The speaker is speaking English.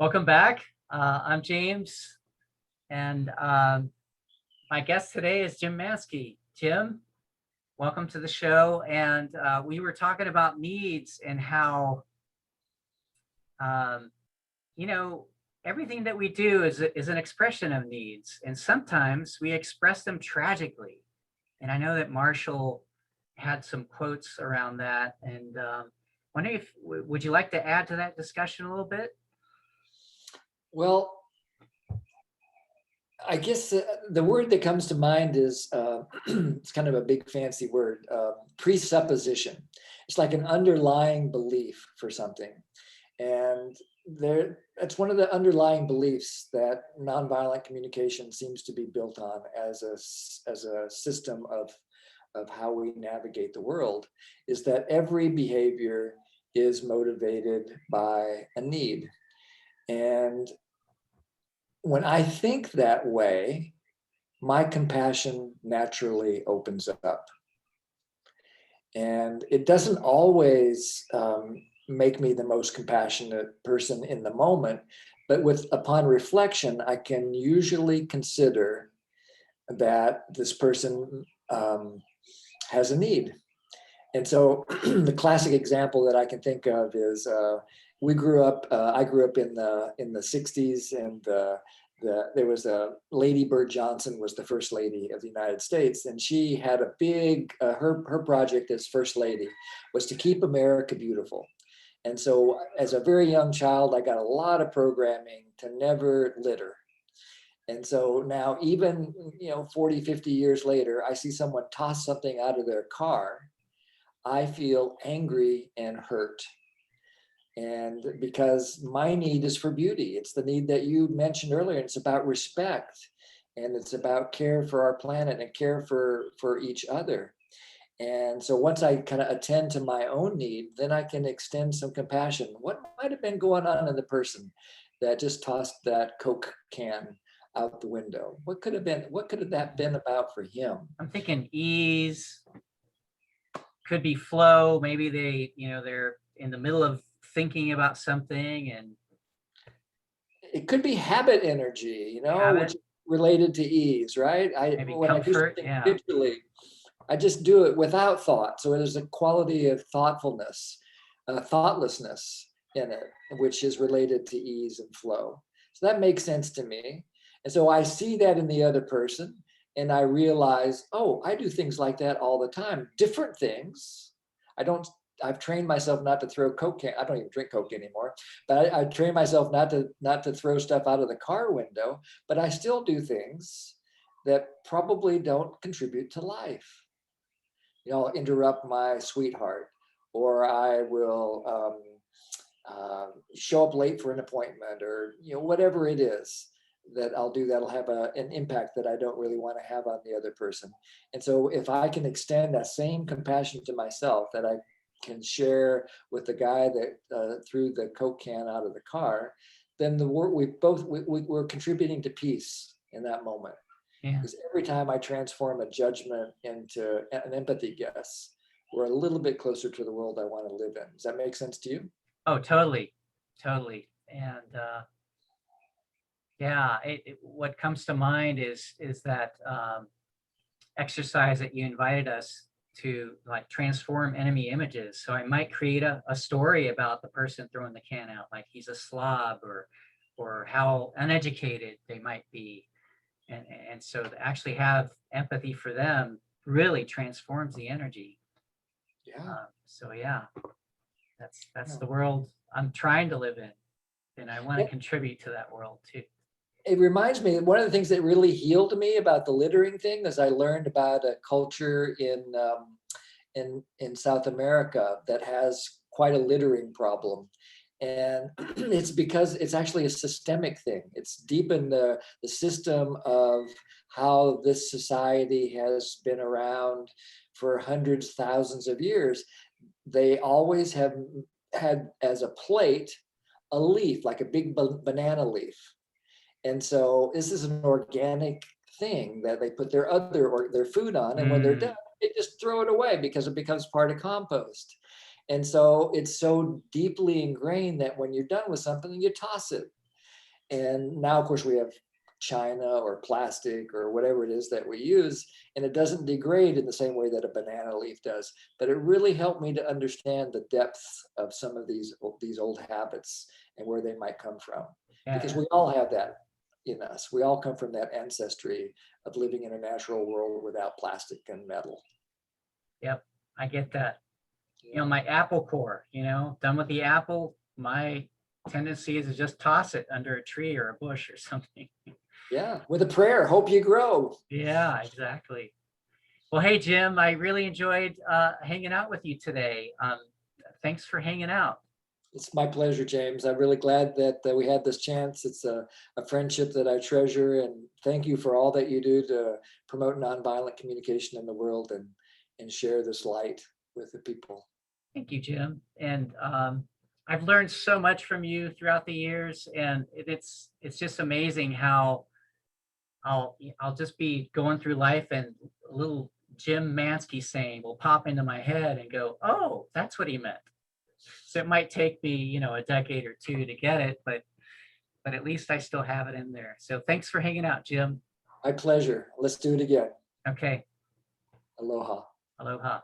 Welcome back. I'm James, and my guest today is Jim Manske. Jim, welcome to the show. And we were talking about needs and how, um, you know, everything that we do is an expression of needs, and sometimes we express them tragically. And I know that Marshall had some quotes around that, and wondering if would you like to add to that discussion a little bit? Well, I guess the word that comes to mind is it's kind of a big fancy word, presupposition. It's like an underlying belief for something. And that's one of the underlying beliefs that nonviolent communication seems to be built on as a system of how we navigate the world, is that every behavior is motivated by a need. And when I think that way, my compassion naturally opens up. And it doesn't always make me the most compassionate person in the moment, but upon reflection, I can usually consider that this person has a need. And so the classic example that I can think of is I grew up in the 60s, and there was a Lady Bird Johnson was the first lady of the United States, and she had a big her project as first lady was to keep America beautiful. And so as a very young child, I got a lot of programming to never litter. And so now, even 40, 50 years later, I see someone toss something out of their car, I feel angry and hurt. And because my need is for beauty, it's the need that you mentioned earlier. It's about respect, and it's about care for our planet and care for each other. And so once I kind of attend to my own need, then I can extend some compassion. What might have been going on in the person that just tossed that Coke can out the window? What could have that been about for him? I'm thinking ease, could be flow. Maybe they're in the middle of thinking about something, and it could be habit energy, habit, which is related to ease, right? maybe When I do comfort. something Yeah. habitually, I just do it without thought. So there's a quality of thoughtfulness, thoughtlessness in it, which is related to ease and flow. So that makes sense to me. And so I see that in the other person, and I realize, oh, I do things like that all the time. Different things. I've trained myself not to throw Coke can. I don't even drink Coke anymore, but I trained myself not to throw stuff out of the car window. But I still do things that probably don't contribute to life. I'll interrupt my sweetheart, or I will show up late for an appointment, or whatever it is that I'll do that'll have an impact that I don't really want to have on the other person. And so if I can extend that same compassion to myself that I can share with the guy that threw the Coke can out of the car, then we're contributing to peace in that moment. Yeah. Because every time I transform a judgment into an empathy guess, we're a little bit closer to the world I want to live in. Does that make sense to you? Oh, totally. And yeah, what comes to mind is that exercise that you invited us to, like, transform enemy images. So I might create a story about the person throwing the can out, like he's a slob, or how uneducated they might be. And so to actually have empathy for them really transforms the energy. Yeah. So yeah, that's the world I'm trying to live in, and I want to contribute to that world too. It reminds me, one of the things that really healed me about the littering thing is I learned about a culture in South America that has quite a littering problem. And it's because it's actually a systemic thing. It's deep in the system of how this society has been around for hundreds, thousands of years. They always have had as a plate a leaf, like a big banana leaf. And so this is an organic thing that they put their food on, and when they're done, they just throw it away because it becomes part of compost. And so it's so deeply ingrained that when you're done with something, you toss it. And now, of course, we have China or plastic or whatever it is that we use, and it doesn't degrade in the same way that a banana leaf does. But it really helped me to understand the depth of some of these old habits and where they might come from. Because Yeah. we all have that in us. We all come from that ancestry of living in a natural world without plastic and metal. Yep. I get that. You know, my apple core, done with the apple, my tendency is to just toss it under a tree or a bush or something. Yeah, with a prayer, hope you grow. Yeah, exactly. Well, hey, Jim, I really enjoyed hanging out with you today. Thanks for hanging out. It's my pleasure, James. I'm really glad that we had this chance. It's a friendship that I treasure, and thank you for all that you do to promote nonviolent communication in the world and share this light with the people. Thank you, Jim. And I've learned so much from you throughout the years, and it's just amazing how I'll just be going through life and a little Jim Manske saying will pop into my head and go, oh, that's what he meant. So it might take me, a decade or two to get it, but at least I still have it in there. So thanks for hanging out, Jim. My pleasure. Let's do it again. Okay. Aloha. Aloha.